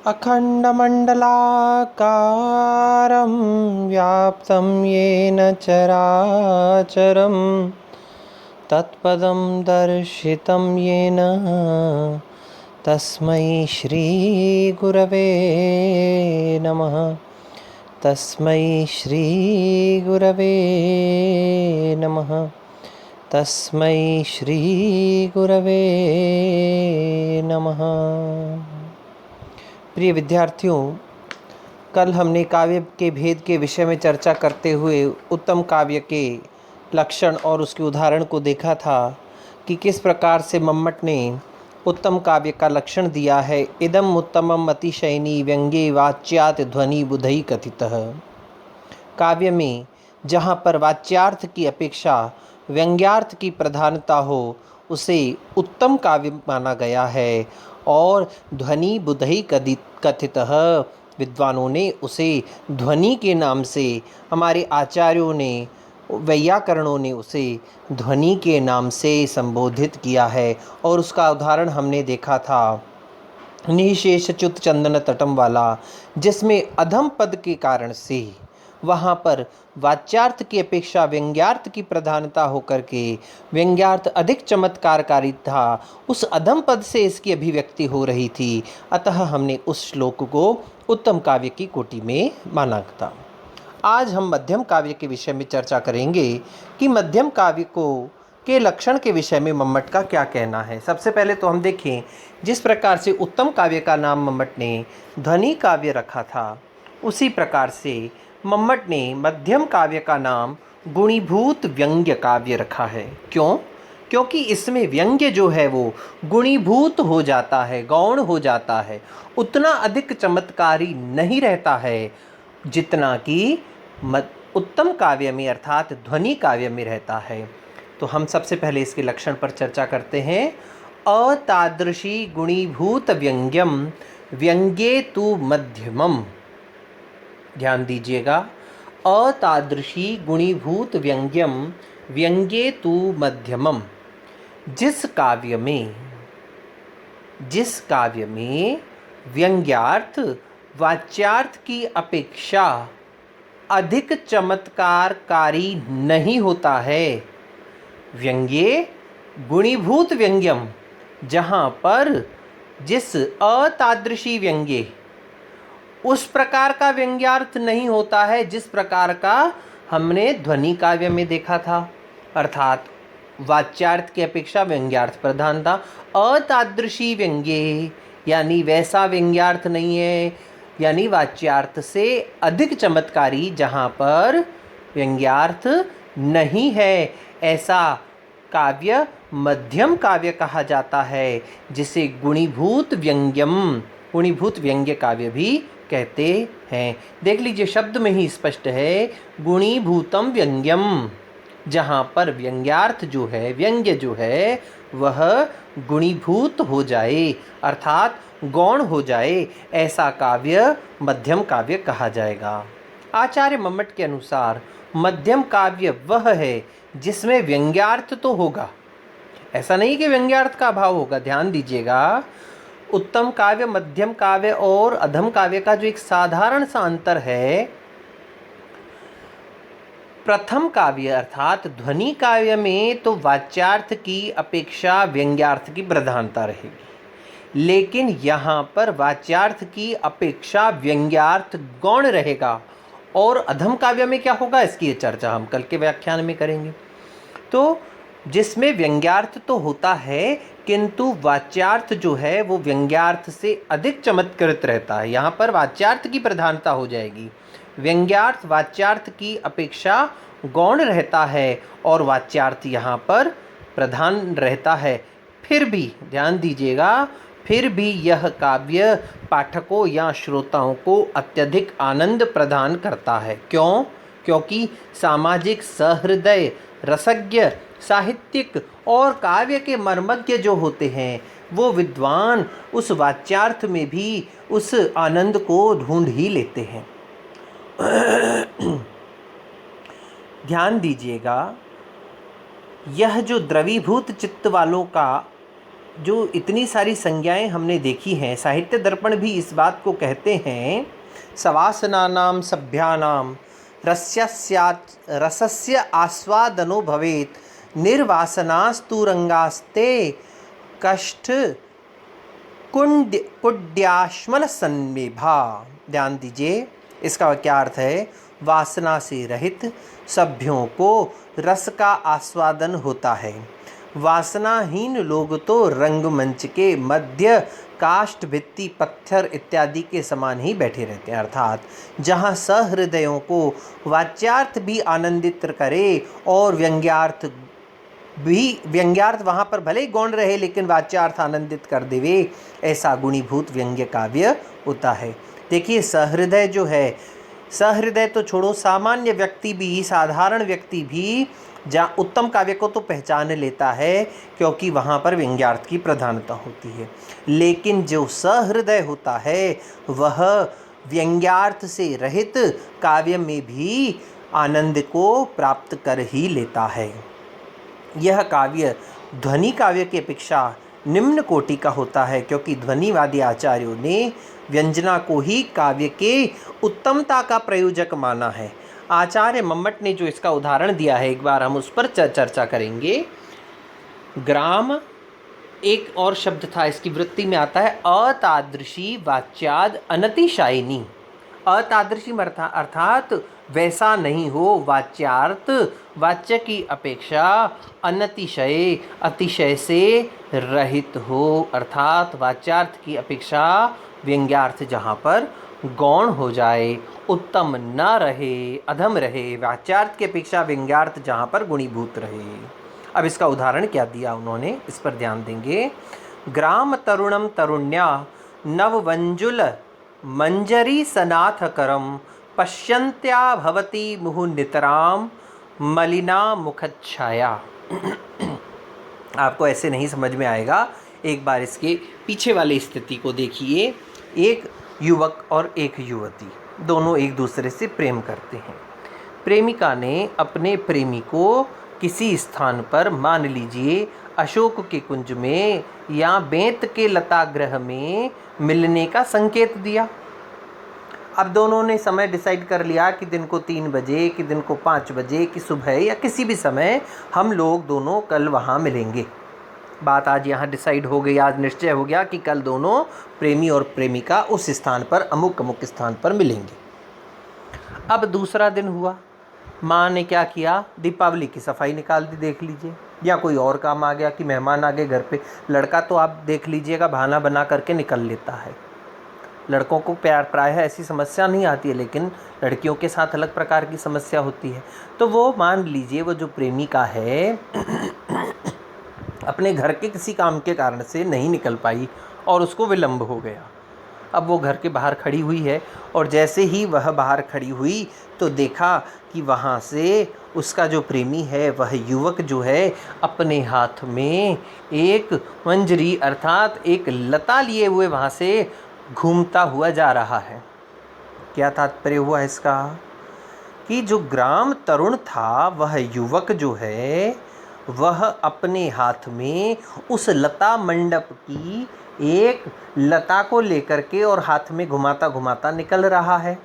अखण्डमण्डलाकारं व्याप्तं येन चराचरं तत्पदं दर्शितं येन तस्मै श्रीगुरवे नमः। तस्मै श्रीगुरवे नमः। तस्मै श्रीगुरवे नमः। प्रिय विद्यार्थियों, कल हमने काव्य के भेद के विषय में चर्चा करते हुए उत्तम काव्य के लक्षण और उसके उदाहरण को देखा था कि किस प्रकार से मम्मट ने उत्तम काव्य का लक्षण दिया है। इदम उत्तमम अतिशयनी व्यंग्ये वाच्यात ध्वनि बुधई कथितः। काव्य में जहाँ पर वाच्यार्थ की अपेक्षा व्यंग्यार्थ की प्रधानता हो उसे उत्तम काव्य माना गया है और ध्वनि बुधई कथितः विद्वानों ने उसे ध्वनि के नाम से, हमारे आचार्यों ने, वैयाकरणों ने उसे ध्वनि के नाम से संबोधित किया है। और उसका उदाहरण हमने देखा था निशेष च्युत चंदन तटम वाला, जिसमें अधम पद के कारण से वहाँ पर वाच्यार्थ की अपेक्षा व्यंग्यार्थ की प्रधानता होकर के व्यंग्यार्थ अधिक चमत्कारकारी था। उस अधम पद से इसकी अभिव्यक्ति हो रही थी, अतः हमने उस श्लोक को उत्तम काव्य की कोटि में माना था। आज हम मध्यम काव्य के विषय में चर्चा करेंगे कि मध्यम काव्य के लक्षण के विषय में मम्मट का क्या कहना है। सबसे पहले तो हम देखें, जिस प्रकार से उत्तम काव्य का नाम मम्मट ने ध्वनि काव्य रखा था, उसी प्रकार से मम्मट ने मध्यम काव्य का नाम गुणीभूत व्यंग्य काव्य रखा है। क्यों? क्योंकि इसमें व्यंग्य जो है वो गुणीभूत हो जाता है, गौण हो जाता है, उतना अधिक चमत्कारी नहीं रहता है जितना कि उत्तम काव्य में अर्थात ध्वनि काव्य में रहता है। तो हम सबसे पहले इसके लक्षण पर चर्चा करते हैं। अतादृशी गुणीभूत व्यंग्यम व्यंग्ये तु मध्यमम। ध्यान दीजिएगा, अतादृशी गुणीभूत व्यंग्यम व्यंग्ये तु मध्यमम। जिस काव्य में व्यंग्यार्थ वाच्यार्थ की अपेक्षा अधिक चमत्कारकारी नहीं होता है, व्यंग्ये गुणीभूत व्यंग्यम, जहाँ पर जिस अतादृशी व्यंग्य उस प्रकार का व्यंग्यार्थ नहीं होता है जिस प्रकार का हमने ध्वनि काव्य में देखा था, अर्थात वाच्यार्थ की अपेक्षा व्यंग्यार्थ प्रधान था। अतादृशी व्यंग्य यानी वैसा व्यंग्यार्थ नहीं है, यानी वाच्यार्थ से अधिक चमत्कारी जहाँ पर व्यंग्यार्थ नहीं है, ऐसा काव्य मध्यम काव्य कहा जाता है, जिसे गुणीभूत व्यंग्य काव्य भी कहते हैं। देख लीजिए, शब्द में ही स्पष्ट है, गुणीभूतम व्यंग्यम, जहाँ पर व्यंग्यार्थ जो है, व्यंग्य जो है वह गुणीभूत हो जाए अर्थात गौण हो जाए, ऐसा काव्य मध्यम काव्य कहा जाएगा। आचार्य मम्मट के अनुसार मध्यम काव्य वह है जिसमें व्यंग्यार्थ तो होगा, ऐसा नहीं कि व्यंग्यार्थ का अभाव होगा। ध्यान दीजिएगा, उत्तम काव्य, मध्यम काव्य और अधम काव्य का जो एक साधारण सा अंतर है, प्रथम काव्य अर्थात ध्वनि काव्य में तो वाच्यार्थ की अपेक्षा व्यंग्यार्थ की प्रधानता रहेगी, लेकिन यहाँ पर वाच्यार्थ की अपेक्षा व्यंग्यार्थ गौण रहेगा। और अधम काव्य में क्या होगा, इसकी चर्चा हम कल के व्याख्यान में करेंगे। तो जिसमें व्यंग्यार्थ तो होता है किंतु वाच्यार्थ जो है वो व्यंग्यार्थ से अधिक चमत्कृत रहता है, यहाँ पर वाच्यार्थ की प्रधानता हो जाएगी। व्यंग्यार्थ वाच्यार्थ की अपेक्षा गौण रहता है और वाच्यार्थ यहाँ पर प्रधान रहता है। फिर भी ध्यान दीजिएगा, फिर भी यह काव्य पाठकों या श्रोताओं को अत्यधिक आनंद प्रदान करता है। क्यों? क्योंकि सामाजिक, सहृदय, रसज्ञ, साहित्यिक और काव्य के मर्मज्ञ जो होते हैं वो विद्वान उस वाच्यार्थ में भी उस आनंद को ढूंढ ही लेते हैं। ध्यान दीजिएगा, यह जो द्रवीभूत चित्त वालों का जो इतनी सारी संज्ञाएं हमने देखी हैं, साहित्य दर्पण भी इस बात को कहते हैं, सवासनानां सभ्यानां रसस्य आस्वादनो भवेत्, निर्वासनास्तु रंगास्ते कष्ट कुड्याश्मल सन्निभा। ध्यान दीजिए, इसका क्या अर्थ है? वासना से रहित सभ्यों को रस का आस्वादन होता है। वासनाहीन लोग तो रंगमंच के मध्य काष्ठ, भित्ति, पत्थर इत्यादि के समान ही बैठे रहते हैं। अर्थात जहाँ सहृदयों को वाच्यार्थ भी आनंदित करे और व्यंग्यार्थ वहाँ पर भले ही गौण रहे लेकिन वाच्यार्थ आनंदित कर देवे, ऐसा गुणीभूत व्यंग्य काव्य होता है। देखिए, सहृदय जो है, सहृदय तो छोड़ो, सामान्य व्यक्ति भी, साधारण व्यक्ति भी जहाँ उत्तम काव्य को तो पहचान लेता है क्योंकि वहाँ पर व्यंग्यार्थ की प्रधानता होती है, लेकिन जो सहृदय होता है वह व्यंग्यार्थ से रहित काव्य में भी आनंद को प्राप्त कर ही लेता है। यह काव्य ध्वनि काव्य की अपेक्षा निम्न कोटि का होता है क्योंकि ध्वनिवादी आचार्यों ने व्यंजना को ही काव्य के उत्तमता का प्रयोजक माना है। आचार्य मम्मट ने जो इसका उदाहरण दिया है, एक बार हम उस पर चर्चा करेंगे। ग्राम एक और शब्द था, इसकी वृत्ति में आता है अतादृशी वाच्याद अनतिशायिनी। अतादृशी अर्थात वैसा नहीं हो, वाच्यार्थ वाच्य की अपेक्षा अनतिशय, अतिशय से रहित हो, अर्थात वाच्यार्थ की अपेक्षा व्यंग्यार्थ जहाँ पर गौण हो जाए, उत्तम न रहे, अधम रहे, वाच्यार्थ की अपेक्षा व्यंग्यार्थ जहाँ पर गुणीभूत रहे। अब इसका उदाहरण क्या दिया उन्होंने, इस पर ध्यान देंगे। ग्राम तरुणम तरुण्या नववंजुल मंजरी सनाथकरम पश्यन्त्या भवती मुहुः नितराम मलिना मुखच्छाया। आपको ऐसे नहीं समझ में आएगा, एक बार इसके पीछे वाली स्थिति को देखिए। एक युवक और एक युवती दोनों एक दूसरे से प्रेम करते हैं। प्रेमिका ने अपने प्रेमी को किसी स्थान पर, मान लीजिए अशोक के कुंज में या बेंत के लतागृह में मिलने का संकेत दिया। अब दोनों ने समय डिसाइड कर लिया कि दिन को 3 बजे, कि दिन को 5 बजे, कि सुबह या किसी भी समय हम लोग दोनों कल वहाँ मिलेंगे। बात आज यहाँ डिसाइड हो गई, आज निश्चय हो गया कि कल दोनों प्रेमी और प्रेमिका उस स्थान पर, अमुक अमुक स्थान पर मिलेंगे। अब दूसरा दिन हुआ, माँ ने क्या किया, दीपावली की सफाई निकाल दी, देख लीजिए, या कोई और काम आ गया कि मेहमान आ गए घर पे। लड़का तो आप देख लीजिएगा बहाना बना करके निकल लेता है। लड़कों को प्रायः ऐसी समस्या नहीं आती है, लेकिन लड़कियों के साथ अलग प्रकार की समस्या होती है। तो वो मान लीजिए वो जो प्रेमिका है अपने घर के किसी काम के कारण से नहीं निकल पाई और उसको विलंब हो गया। अब वो घर के बाहर खड़ी हुई है और जैसे ही वह बाहर खड़ी हुई तो देखा कि वहाँ से उसका जो प्रेमी है, वह युवक जो है, अपने हाथ में एक मंजरी अर्थात एक लता लिए हुए वहाँ से घूमता हुआ जा रहा है। क्या तात्पर्य हुआ इसका? कि जो ग्राम तरुण था, वह युवक जो है, वह अपने हाथ में उस लता मंडप की एक लता को लेकर के और हाथ में घुमाता घुमाता निकल रहा है।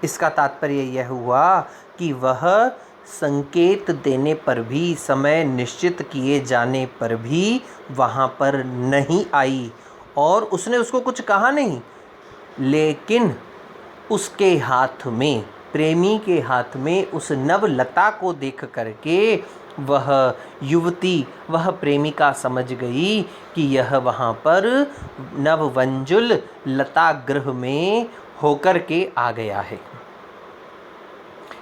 इसका तात्पर्य यह हुआ कि वह संकेत देने पर भी, समय निश्चित किए जाने पर भी वहाँ पर नहीं आई और उसने उसको कुछ कहा नहीं, लेकिन उसके हाथ में, प्रेमी के हाथ में उस नवलता को देख करके वह युवती, वह प्रेमिका समझ गई कि यह वहाँ पर नववंजुल लता गृह में होकर के आ गया है।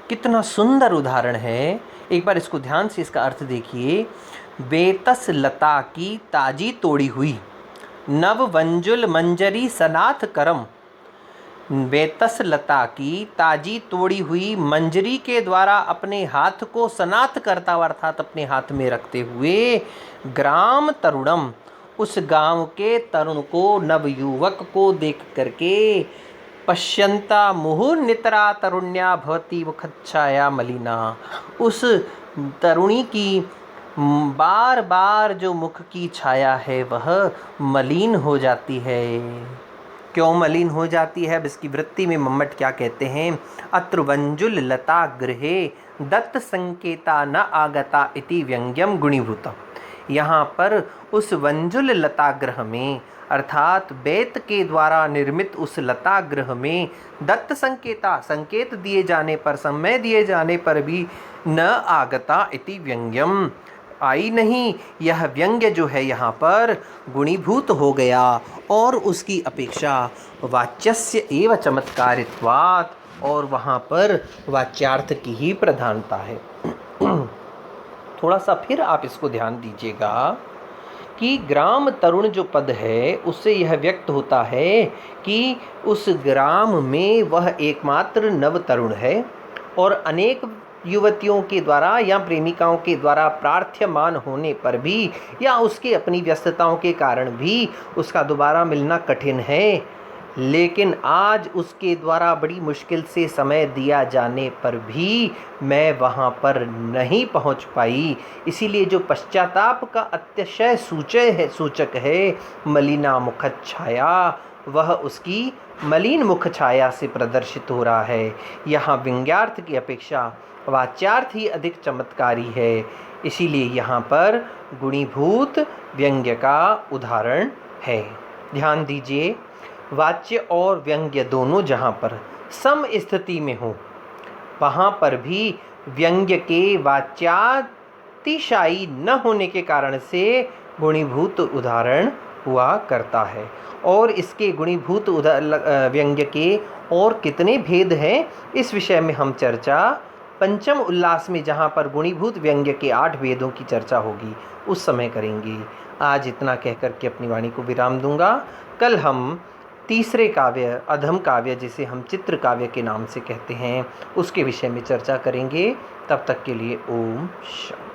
कितना सुंदर उदाहरण है, एक बार इसको ध्यान से इसका अर्थ देखिए। बेतस लता की ताजी तोड़ी हुई नववंजुल मंजरी सनाथ करम, बेतस लता की ताजी तोड़ी हुई मंजरी के द्वारा अपने हाथ को सनाथ करता हुआ अर्थात अपने हाथ में रखते हुए ग्राम तरुणम, उस गांव के तरुण को, नवयुवक को देख करके पश्यंता मुहुः नितरा तरुण्या भवती मुखच्छाया मलिना, उस तरुणी की बार बार जो मुख की छाया है वह मलिन हो जाती है। क्यों मलिन हो जाती है? अब इसकी वृत्ति में मम्मट क्या कहते हैं? अत्र वंजुल लता गृहे दत्त संकेता न आगता इति व्यंग्यम गुणीभूतम। यहाँ पर उस वंजुल लता गृह में अर्थात बेत के द्वारा निर्मित उस लता गृह में दत्त संकेता संकेत दिए जाने पर, समय दिए जाने पर भी न आगता इति व्यंग्यम आई नहीं, यह व्यंग्य जो है यहाँ पर गुणीभूत हो गया और उसकी अपेक्षा वाच्यस्य एव चमत्कारित्वात्, और वहाँ पर वाच्यार्थ की ही प्रधानता है। थोड़ा सा फिर आप इसको ध्यान दीजिएगा कि ग्राम तरुण जो पद है उससे यह व्यक्त होता है कि उस ग्राम में वह एकमात्र नव तरुण है और अनेक युवतियों के द्वारा या प्रेमिकाओं के द्वारा प्रार्थ्यमान होने पर भी या उसके अपनी व्यस्तताओं के कारण भी उसका दोबारा मिलना कठिन है, लेकिन आज उसके द्वारा बड़ी मुश्किल से समय दिया जाने पर भी मैं वहाँ पर नहीं पहुँच पाई। इसीलिए जो पश्चाताप का अतिशय सूचक है मलिना मुख छाया, वह उसकी मलिन मुख छाया से प्रदर्शित हो रहा है। यहाँ व्यंग्यार्थ की अपेक्षा वाच्यार्थ ही अधिक चमत्कारी है, इसीलिए यहाँ पर गुणीभूत व्यंग्य का उदाहरण है। ध्यान दीजिए, वाच्य और व्यंग्य दोनों जहाँ पर सम स्थिति में हो वहाँ पर भी व्यंग्य के वाच्यातिशायी न होने के कारण से गुणीभूत उदाहरण हुआ करता है। और इसके गुणीभूत व्यंग्य के और कितने भेद हैं इस विषय में हम चर्चा पंचम उल्लास में, जहाँ पर गुणीभूत व्यंग्य के 8 भेदों की चर्चा होगी, उस समय करेंगे। आज इतना कह कर के अपनी वाणी को विराम दूंगा। कल हम तीसरे काव्य अधम काव्य, जिसे हम चित्र काव्य के नाम से कहते हैं, उसके विषय में चर्चा करेंगे। तब तक के लिए ओम शांति।